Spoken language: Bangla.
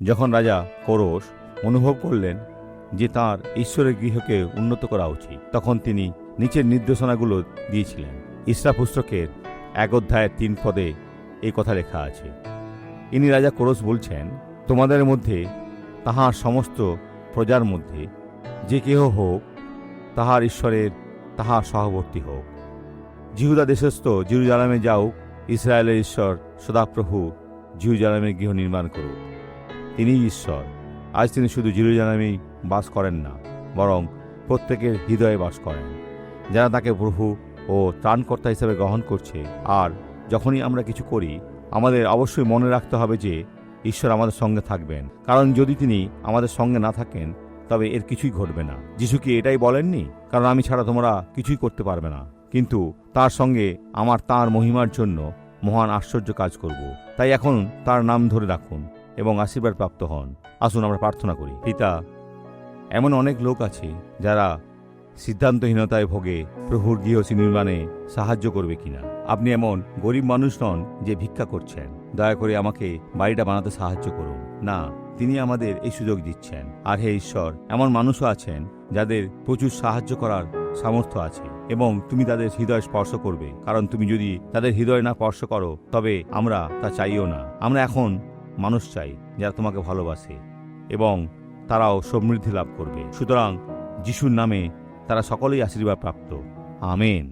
যখন রাজা কোরস অনুভব করলেন যে তাঁর ঈশ্বরের গৃহকে উন্নত করা উচিত, তখন তিনি নিচের নির্দেশনাগুলো দিয়েছিলেন। ইসরা পুস্তকের 1:3 এই কথা লেখা আছে। ইনি রাজা কোরস বলছেন, তোমাদের মধ্যে তাহার সমস্ত প্রজার মধ্যে যে কেহ হোক, তাহার ঈশ্বরের তাহার সহবর্তী হোক। জিহুদা দেশস্থ জেরুজালেমে যাওক, ইসরায়েলের ঈশ্বর সদাপ্রভু জেরুজালেমের গৃহ নির্মাণ করুক। তিনিই ঈশ্বর। আজ তিনি শুধু জেরুজালেমেই বাস করেন না, বরং প্রত্যেকের হৃদয়ে বাস করেন, যারা তাকে প্রভু ও ত্রাণকর্তা হিসেবে গ্রহণ করছে। আর যখনই আমরা কিছু করি, আমাদের অবশ্যই মনে রাখতে হবে যে ঈশ্বর আমাদের সঙ্গে থাকবেন, কারণ যদি তিনি আমাদের সঙ্গে না থাকেন তবে এর কিছুই ঘটবে না। যিশু কি এটাই বলেননি, কারণ আমি ছাড়া তোমরা কিছুই করতে পারবে না, কিন্তু তার সঙ্গে আমার তাঁর মহিমার জন্য মহান আশ্চর্য কাজ করব। তাই এখন তার নাম ধরে রাখুন এবং আশীর্বাদ প্রাপ্ত হন। আসুন আমরা প্রার্থনা করি। পিতা, এমন অনেক লোক আছে যারা সিদ্ধান্তহীনতায় ভোগে, প্রভুর গৃহ নির্মাণে সাহায্য করবে কিনা। আপনি এমন গরিব মানুষ নন যে ভিক্ষা করছেন, দয়া করে আমাকে বাড়িটা বানাতে সাহায্য করুন। না, তিনি আমাদের এই সুযোগ দিচ্ছেন। আর হে ঈশ্বর, এমন মানুষও আছেন যাদের প্রচুর সাহায্য করার সামর্থ্য আছে এবং তুমি তাদের হৃদয় স্পর্শ করবে, কারণ তুমি যদি তাদের হৃদয় না স্পর্শ করো তবে আমরা তা চাইও না। আমরা এখন মানুষ চাই যারা তোমাকে ভালোবাসে এবং তারাও সমৃদ্ধি লাভ করবে। সুতরাং যিশুর নামে তারা সকলেই আশীর্বাদ প্রাপ্ত। আমেন।